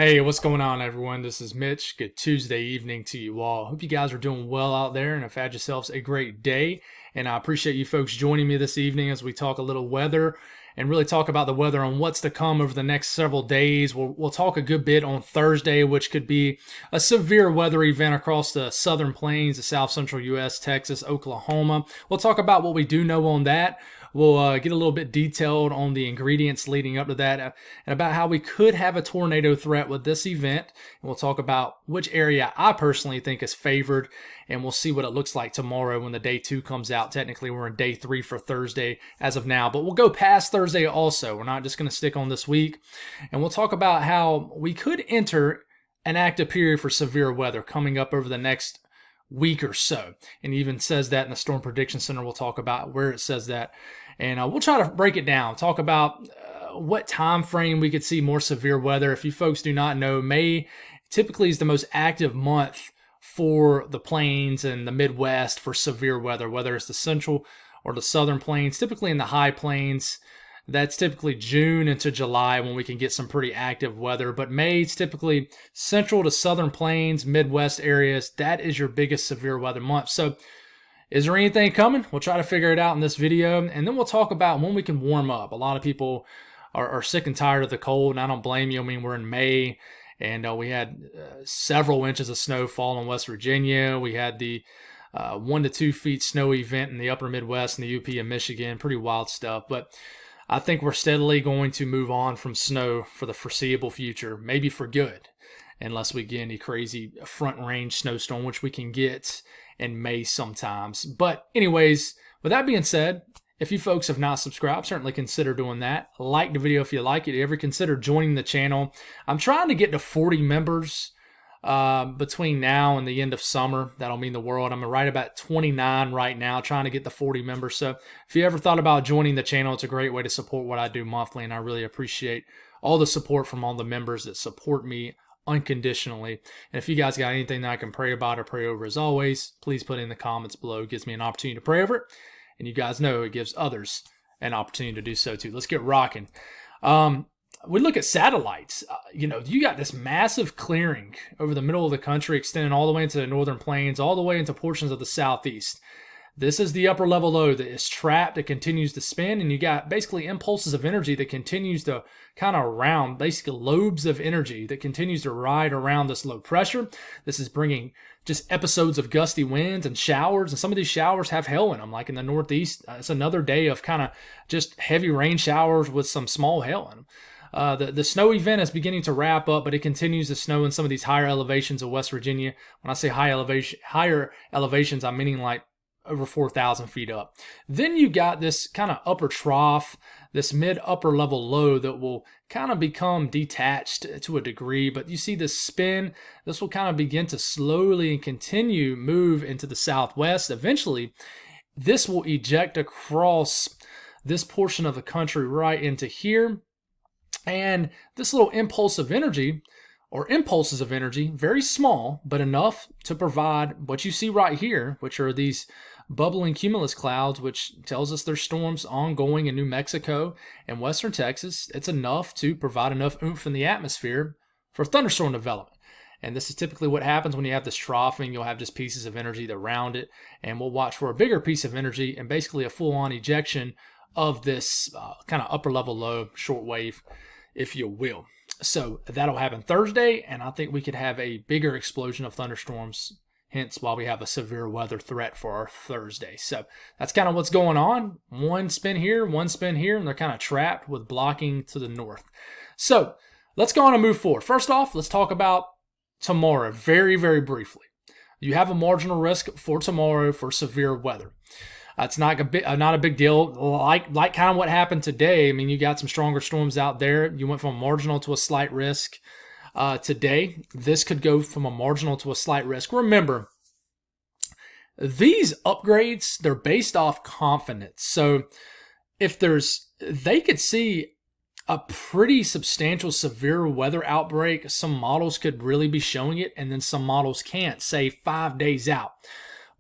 Hey, what's going on, everyone? This is Mitch. Good Tuesday evening to you all. Hope you guys are doing well out there and have had yourselves a great day. And I appreciate you folks joining me this evening as we talk a little weather and really talk about the weather on what's to come over the next several days. We'll talk a good bit on Thursday, which could be a severe weather event across the southern plains, the south central U.S., Texas, Oklahoma. We'll talk about what we do know on that. We'll get a little bit detailed on the ingredients leading up to that and about how we could have a tornado threat with this event. And we'll talk about which area I personally think is favored, and we'll see what it looks like tomorrow when the day 2 comes out. Technically, we're in day 3 for Thursday as of now, but we'll go past Thursday also. We're not just going to stick on this week. And we'll talk about how we could enter an active period for severe weather coming up over the next week or so. And even says that in the Storm Prediction Center. We'll talk about where it says that. And we'll try to break it down, talk about what time frame we could see more severe weather. If you folks do not know, May typically is the most active month for the plains and the Midwest for severe weather, whether it's the central or the southern plains. Typically in the high plains, that's typically June into July when we can get some pretty active weather. But May is typically central to southern plains, Midwest areas. That is your biggest severe weather month. So is there anything coming? We'll try to figure it out in this video. And then we'll talk about when we can warm up. A lot of people are sick and tired of the cold, and I don't blame you. I mean, we're in May, and we had several inches of snow fall in West Virginia. We had the 1 to 2 feet snow event in the upper Midwest and the UP and Michigan. Pretty wild stuff. But I think we're steadily going to move on from snow for the foreseeable future, maybe for good, unless we get any crazy front range snowstorm, which we can get in May sometimes. But anyways, with that being said, if you folks have not subscribed, certainly consider doing that. Like the video if you like it. Ever consider joining the channel? I'm trying to get to 40 members between now and the end of summer. That'll mean the world. I'm right about 29 right now, trying to get to 40 members. So if you ever thought about joining the channel, it's a great way to support what I do monthly, and I really appreciate all the support from all the members that support me unconditionally. And if you guys got anything that I can pray about or pray over, as always, please put it in the comments below. It gives me an opportunity to pray over it, and you guys know it gives others an opportunity to do so too. Let's get rocking. We look at satellites. You got this massive clearing over the middle of the country, extending all the way into the northern plains, all the way into portions of the southeast. This is the upper level low that is trapped. It continues to spin, and you got basically impulses of energy that continues to kind of round, basically lobes of energy that continues to ride around this low pressure. This is bringing just episodes of gusty winds and showers, and some of these showers have hail in them, like in the Northeast. It's another day of kind of just heavy rain showers with some small hail in them. The snow event is beginning to wrap up, but it continues to snow in some of these higher elevations of West Virginia. When I say higher elevations, I'm meaning like over 4,000 feet up. Then you got this kind of upper trough, this mid-upper level low that will kind of become detached to a degree, but you see this spin. This will kind of begin to slowly and continue move into the southwest. Eventually, this will eject across this portion of the country right into here. And this little impulse of energy, or impulses of energy, very small, but enough to provide what you see right here, which are these bubbling cumulus clouds, which tells us there's storms ongoing in New Mexico and western Texas. It's enough to provide enough oomph in the atmosphere for thunderstorm development. And this is typically what happens when you have this troughing. You'll have just pieces of energy that round it, and we'll watch for a bigger piece of energy and basically a full-on ejection of this kind of upper level low shortwave, if you will. So that'll happen Thursday, and I think we could have a bigger explosion of thunderstorms, hence why we have a severe weather threat for our Thursday. So that's kind of what's going on. One spin here, and they're kind of trapped with blocking to the north. So let's go on and move forward. First off, let's talk about tomorrow very, very briefly. You have a marginal risk for tomorrow for severe weather. It's not a big deal, like kind of what happened today. I mean, you got some stronger storms out there. You went from a marginal to a slight risk today. This could go from a marginal to a slight risk. Remember, these upgrades, they're based off confidence. So if they could see a pretty substantial severe weather outbreak, some models could really be showing it, and then some models can't, say 5 days out.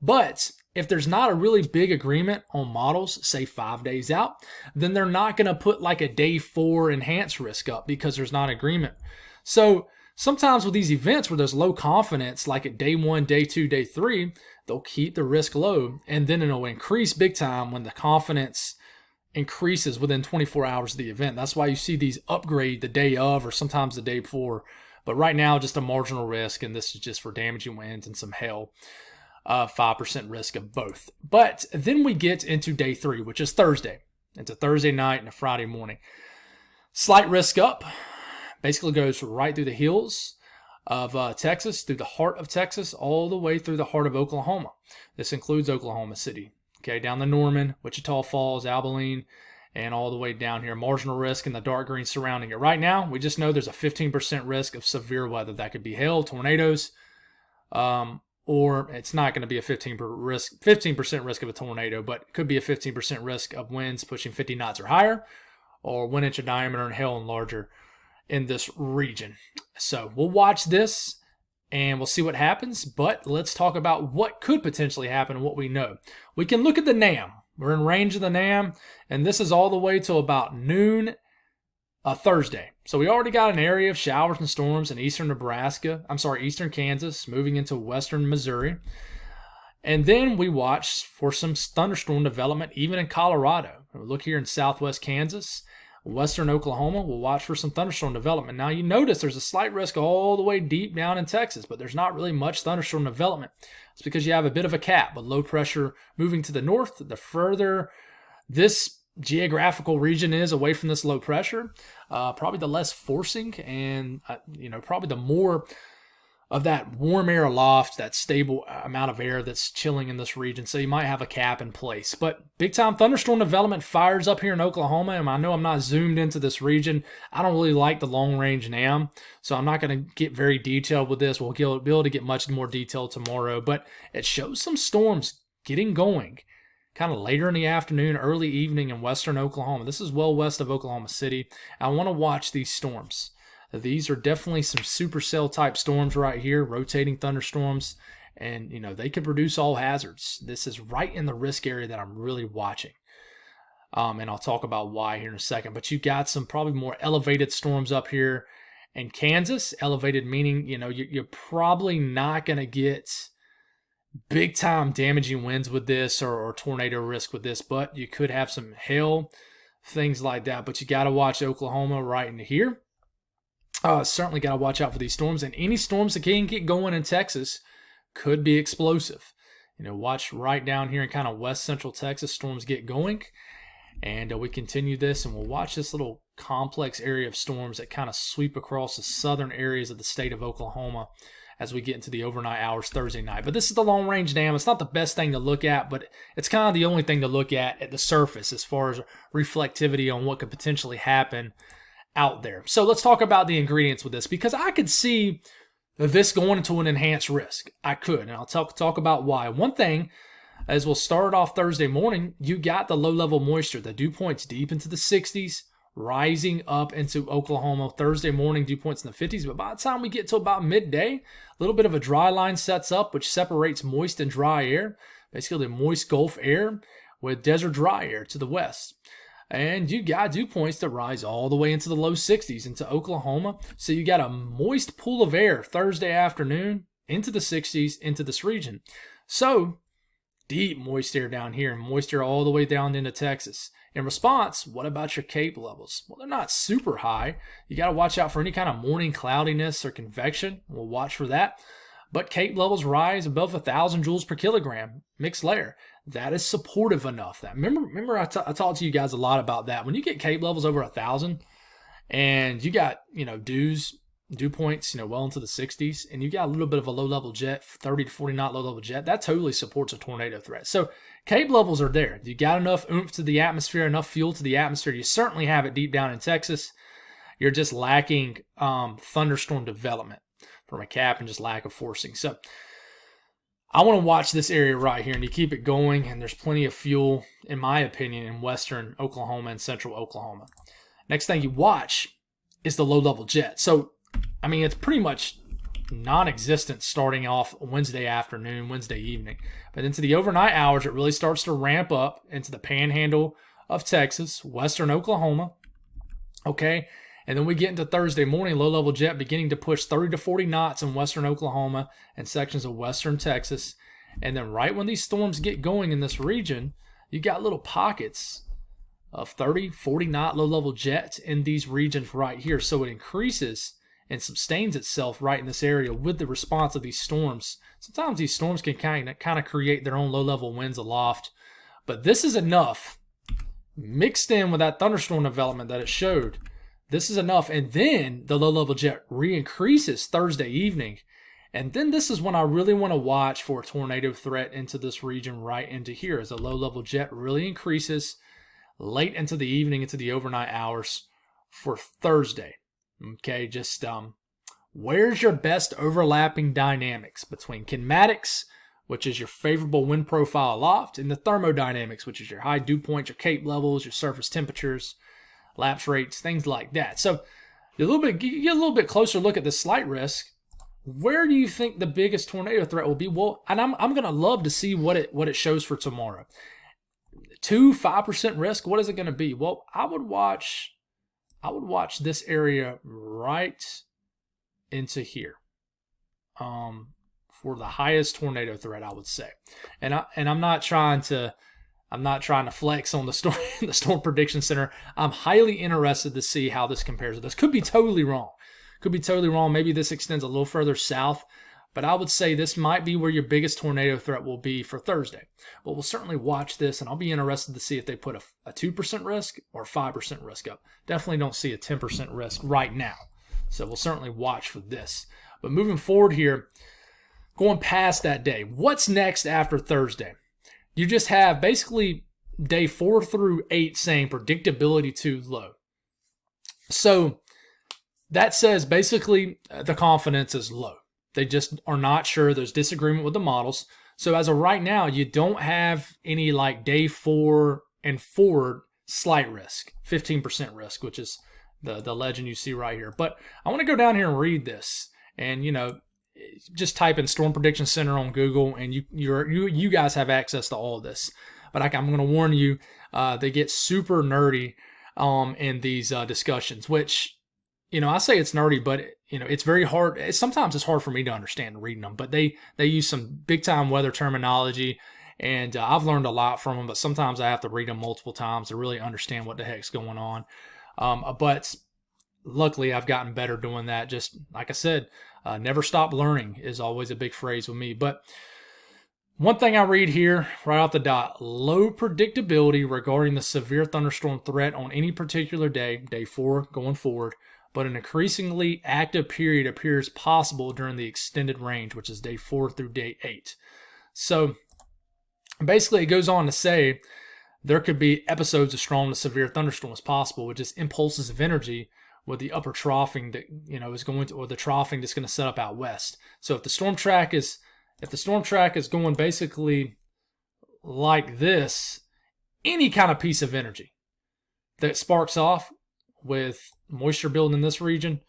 But if there's not a really big agreement on models, say 5 days out, then they're not going to put like a day 4 enhanced risk up because there's not agreement. So sometimes with these events where there's low confidence, like at day 1, day 2, day 3, they'll keep the risk low, and then it'll increase big time when the confidence increases within 24 hours of the event. That's why you see these upgrade the day of or sometimes the day before. But right now, just a marginal risk, and this is just for damaging winds and some hail. 5% risk of both. But then we get into day 3, which is Thursday. It's a Thursday night and a Friday morning. Slight risk up. Basically goes right through the hills of Texas, through the heart of Texas, all the way through the heart of Oklahoma. This includes Oklahoma City. Okay, down the Norman, Wichita Falls, Abilene, and all the way down here. Marginal risk in the dark green surrounding it. Right now, we just know there's a 15% risk of severe weather. That could be hail, tornadoes, or it's not going to be a 15% risk of a tornado, but it could be a 15% risk of winds pushing 50 knots or higher, or 1 inch of diameter and hail and larger in this region. So we'll watch this and we'll see what happens, but let's talk about what could potentially happen and what we know. We can look at the NAM. We're in range of the NAM, and this is all the way till about noon Thursday. So we already got an area of showers and storms in eastern eastern Kansas, moving into western Missouri. And then we watch for some thunderstorm development even in Colorado. We look here in southwest Kansas, western Oklahoma, we'll watch for some thunderstorm development. Now you notice there's a slight risk all the way deep down in Texas, but there's not really much thunderstorm development. It's because you have a bit of a cap with low pressure moving to the north. The further this geographical region is away from this low pressure, probably the less forcing and probably the more of that warm air aloft, that stable amount of air that's chilling in this region. So you might have a cap in place. But big time thunderstorm development fires up here in Oklahoma. And I know I'm not zoomed into this region. I don't really like the long range NAM, so I'm not going to get very detailed with this. We'll be able to get much more detail tomorrow. But it shows some storms getting going kind of later in the afternoon, early evening in western Oklahoma. This is well west of Oklahoma City. I want to watch these storms. These are definitely some supercell type storms right here, rotating thunderstorms, and they could produce all hazards. This is right in the risk area that I'm really watching. And I'll talk about why here in a second. But you got some probably more elevated storms up here in Kansas. Elevated meaning, you're probably not going to get big time damaging winds with this or tornado risk with this, but you could have some hail, things like that. But you got to watch Oklahoma right in here. Certainly got to watch out for these storms, and any storms that can get going in Texas could be explosive. Watch right down here in kind of west central Texas, storms get going, and we continue this, and we'll watch this little complex area of storms that kind of sweep across the southern areas of the state of Oklahoma as we get into the overnight hours Thursday night. But this is the long range NAM. It's not the best thing to look at, but it's kind of the only thing to look at the surface as far as reflectivity on what could potentially happen out there. So let's talk about the ingredients with this, because I could see this going into an enhanced risk. I could, and I'll talk about why. One thing, as we'll start off Thursday morning, you got the low-level moisture. The dew points deep into the 60s, rising up into Oklahoma. Thursday morning, dew points in the 50s, but by the time we get to about midday, a little bit of a dry line sets up, which separates moist and dry air, basically the moist Gulf air with desert dry air to the west. And you got dew points that rise all the way into the low 60s into Oklahoma. So you got a moist pool of air Thursday afternoon into the 60s into this region. So deep moist air down here and moist air all the way down into Texas. In response, what about your CAPE levels? Well, they're not super high. You got to watch out for any kind of morning cloudiness or convection. We'll watch for that. But CAPE levels rise above 1,000 joules per kilogram, mixed layer. That is supportive enough. That remember I talked to you guys a lot about that. When you get CAPE levels over 1,000 and you got, dew points, well into the 60s, and you got a little bit of a low-level jet, 30 to 40 knot low-level jet, that totally supports a tornado threat. So CAPE levels are there. You got enough oomph to the atmosphere, enough fuel to the atmosphere. You certainly have it deep down in Texas. You're just lacking thunderstorm development from a cap and just lack of forcing. So I want to watch this area right here, and you keep it going, and there's plenty of fuel, in my opinion, in western Oklahoma and central Oklahoma. Next thing you watch is the low-level jet. So, it's pretty much non-existent starting off Wednesday afternoon, Wednesday evening. But into the overnight hours, it really starts to ramp up into the panhandle of Texas, western Oklahoma, okay? And then we get into Thursday morning, low-level jet beginning to push 30 to 40 knots in western Oklahoma and sections of western Texas. And then right when these storms get going in this region, you got little pockets of 30, 40 knot low-level jets in these regions right here. So it increases and sustains itself right in this area with the response of these storms. Sometimes these storms can kind of create their own low-level winds aloft. But this is enough, mixed in with that thunderstorm development that it showed. This is enough. And then the low-level jet re-increases Thursday evening. And then this is when I really want to watch for a tornado threat into this region right into here, as a low-level jet really increases late into the evening, into the overnight hours for Thursday. Okay, just where's your best overlapping dynamics between kinematics, which is your favorable wind profile aloft, and the thermodynamics, which is your high dew point, your cape levels, your surface temperatures, lapse rates, things like that. So you get a little bit closer look at the slight risk. Where do you think the biggest tornado threat will be? Well, and I'm gonna love to see what it shows for tomorrow. 5% risk. What is it gonna be? Well, I would watch this area right into here for the highest tornado threat, I would say. And I'm not trying to flex on the storm prediction center. I'm highly interested to see how this compares to this. Could be totally wrong. Maybe this extends a little further south, but I would say this might be where your biggest tornado threat will be for Thursday. But we'll certainly watch this, and I'll be interested to see if they put a 2% risk or 5% risk up. Definitely don't see a 10% risk right now. So we'll certainly watch for this. But moving forward here, going past that day, what's next after Thursday? You just have basically day 4 through 8 saying predictability too low. So that says basically the confidence is low. They just are not sure. There's disagreement with the models. So as of right now, you don't have any like day 4 and forward slight risk, 15% risk, which is the legend you see right here. But I want to go down here and read this, and just type in Storm Prediction Center on Google, and you guys have access to all of this. But I'm going to warn you, they get super nerdy in these discussions, which I say it's nerdy, but it's very hard. Sometimes it's hard for me to understand reading them, but they use some big time weather terminology, and I've learned a lot from them, but sometimes I have to read them multiple times to really understand what the heck's going on. But luckily I've gotten better doing that. Just like I said, never stop learning is always a big phrase with me. But one thing I read here right off the dot: low predictability regarding the severe thunderstorm threat on any particular day, day 4 going forward, but an increasingly active period appears possible during the extended range, which is day 4 through day 8. So basically it goes on to say there could be episodes of strong to severe thunderstorms possible with just impulses of energy with the upper troughing that is going to, or the troughing that's going to set up out west. So if the storm track is going basically like this, any kind of piece of energy that sparks off with moisture building in this region,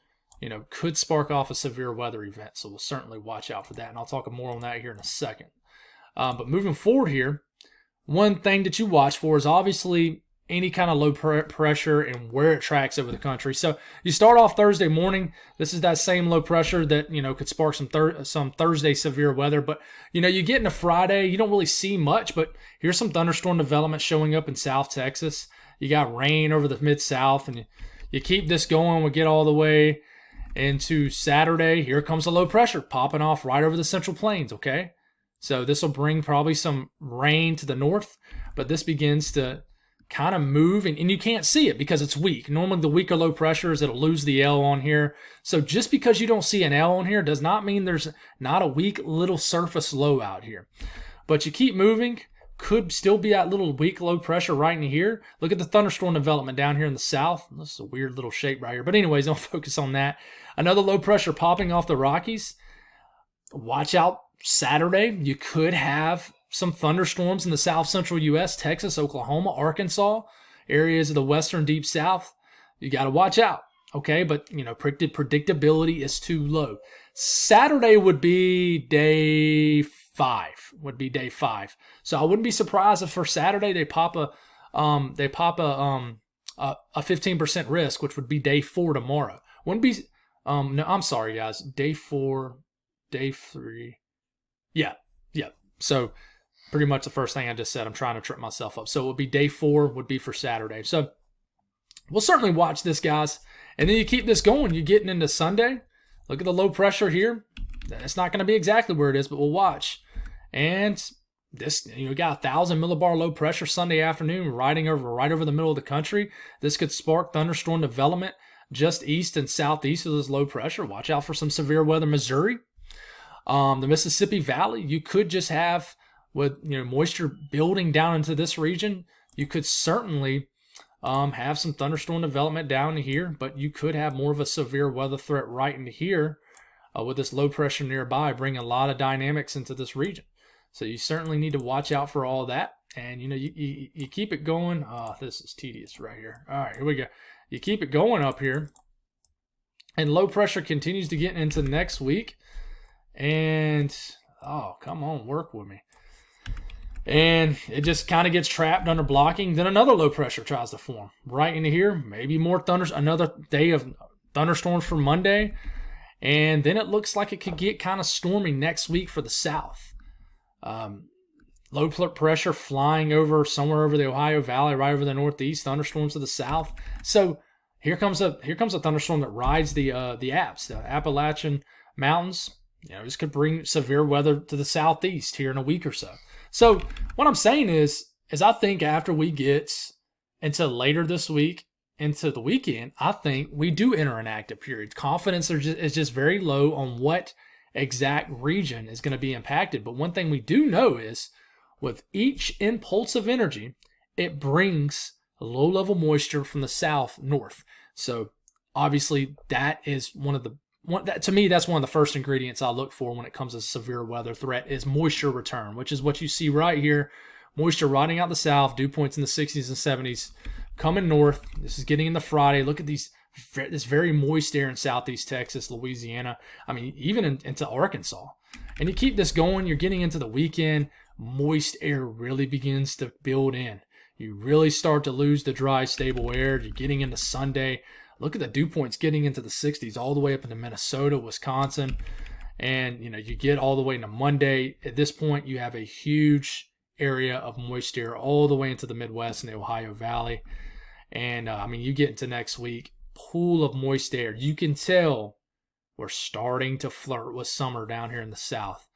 could spark off a severe weather event. So we'll certainly watch out for that, and I'll talk more on that here in a second. But moving forward here, one thing that you watch for is obviously any kind of low pressure and where it tracks over the country. So you start off Thursday morning. This is that same low pressure that could spark some Thursday severe weather. But you get into Friday, you don't really see much, but here's some thunderstorm development showing up in South Texas. You got rain over the mid-South, and you keep this going. We get all the way into Saturday. Here comes the low pressure popping off right over the Central Plains, okay? So this will bring probably some rain to the north, but this begins to kind of move, and you can't see it because it's weak. Normally the weaker low pressures, it'll lose the L on here. So just because you don't see an L on here does not mean there's not a weak little surface low out here. But you keep moving, could still be that little weak low pressure right in here. Look at the thunderstorm development down here in the south. This is a weird little shape right here. But anyways, don't focus on that. Another low pressure popping off the Rockies. Watch out Saturday. You could have some thunderstorms in the south central U.S., Texas, Oklahoma, Arkansas, areas of the western deep south. You got to watch out, okay? But, predictability is too low. Saturday would be day 5. So I wouldn't be surprised if for Saturday they pop a a 15% risk, which would be day 4 tomorrow. Wouldn't be, no, I'm sorry, guys. Day 4, day 3. Yeah. So pretty much the first thing I just said. I'm trying to trip myself up. So it would be day 4 would be for Saturday. So we'll certainly watch this, guys. And then you keep this going. You're getting into Sunday. Look at the low pressure here. It's not going to be exactly where it is, but we'll watch. And this, got 1,000 millibar low pressure Sunday afternoon right over the middle of the country. This could spark thunderstorm development just east and southeast of this low pressure. Watch out for some severe weather. Missouri, the Mississippi Valley, you could just have with moisture building down into this region. You could certainly have some thunderstorm development down here, but you could have more of a severe weather threat right in here with this low pressure nearby, bringing a lot of dynamics into this region. So you certainly need to watch out for all that. And, you keep it going. Oh, this is tedious right here. All right, here we go. You keep it going up here. And low pressure continues to get into next week. And, oh, come on, work with me. And it just kind of gets trapped under blocking. Then another low pressure tries to form right into here. Maybe more another day of thunderstorms for Monday. And then it looks like it could get kind of stormy next week for the south. Low pressure flying over somewhere over the Ohio Valley, right over the northeast. Thunderstorms to the south. So here comes a thunderstorm that rides the Alps, the Appalachian Mountains. This could bring severe weather to the southeast here in a week or so. So what I'm saying is I think after we get into later this week, into the weekend, I think we do enter an active period. Confidence is just very low on what exact region is going to be impacted. But one thing we do know is with each impulse of energy, it brings low-level moisture from the south north. So obviously that is to me, that's one of the first ingredients I look for when it comes to severe weather threat is moisture return, which is what you see right here. Moisture riding out the south, dew points in the 60s and 70s, coming north. This is getting into Friday. Look at this very moist air in southeast Texas, Louisiana. I mean, even into Arkansas. And you keep this going, you're getting into the weekend. Moist air really begins to build in. You really start to lose the dry, stable air. You're getting into Sunday. Look at the dew points getting into the 60s all the way up into Minnesota, Wisconsin. And, you get all the way into Monday. At this point, you have a huge area of moist air all the way into the Midwest and the Ohio Valley. And, you get into next week, pool of moist air. You can tell we're starting to flirt with summer down here in the south.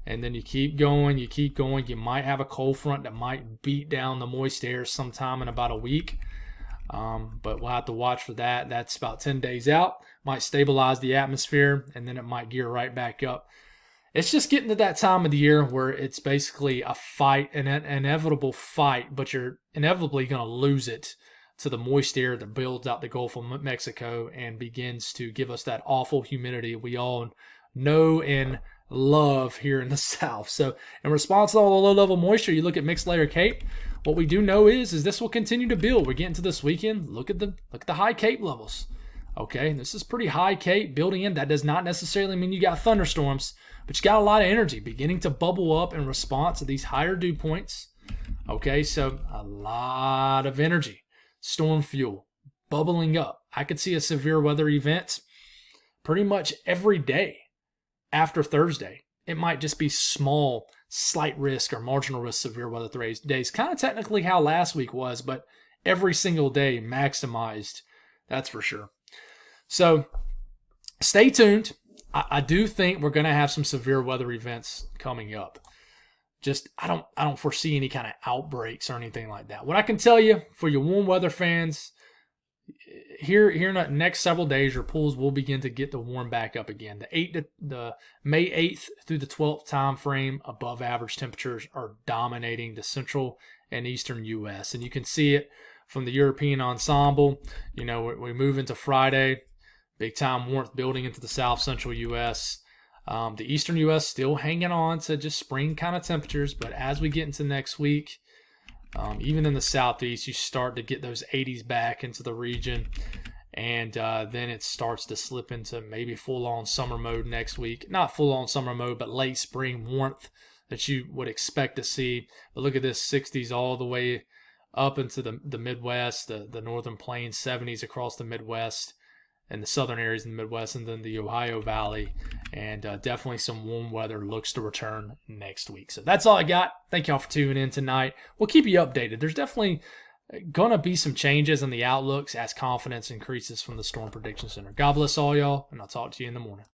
And then you keep going. You might have a cold front that might beat down the moist air sometime in about a week. But we'll have to watch for that. That's about 10 days out. Might stabilize the atmosphere, and then it might gear right back up. It's just getting to that time of the year where it's basically a fight, an inevitable fight, but you're inevitably going to lose it to the moist air that builds out the Gulf of Mexico and begins to give us that awful humidity we all know and love here in the south. So in response to all the low-level moisture, you look at mixed layer Cape. What we do know is this will continue to build. We're getting to this weekend. Look at the high Cape levels. Okay, this is pretty high Cape building in. That does not necessarily mean you got thunderstorms, but you got a lot of energy beginning to bubble up in response to these higher dew points. Okay, so a lot of energy, storm fuel, bubbling up. I could see a severe weather event pretty much every day after Thursday. It might just be small, slight risk or marginal risk severe weather days. Kind of technically how last week was, but every single day maximized. That's for sure. So stay tuned. I do think we're going to have some severe weather events coming up. Just I don't foresee any kind of outbreaks or anything like that. What I can tell you for your warm weather fans, here in the next several days, your pools will begin to get to warm back up again. The May 8th through the 12th time frame, above average temperatures are dominating the central and eastern U.S. And you can see it from the European ensemble. We move into Friday, big time warmth building into the south central U.S. The eastern U.S. still hanging on to just spring kind of temperatures, but as we get into next week, even in the southeast, you start to get those 80s back into the region, and then it starts to slip into maybe full-on summer mode next week. Not full-on summer mode, but late spring warmth that you would expect to see. But look at this, 60s all the way up into the Midwest, the Northern Plains, 70s across the Midwest and the southern areas in the Midwest, and then the Ohio Valley. And definitely some warm weather looks to return next week. So that's all I got. Thank y'all for tuning in tonight. We'll keep you updated. There's definitely going to be some changes in the outlooks as confidence increases from the Storm Prediction Center. God bless all y'all, and I'll talk to you in the morning.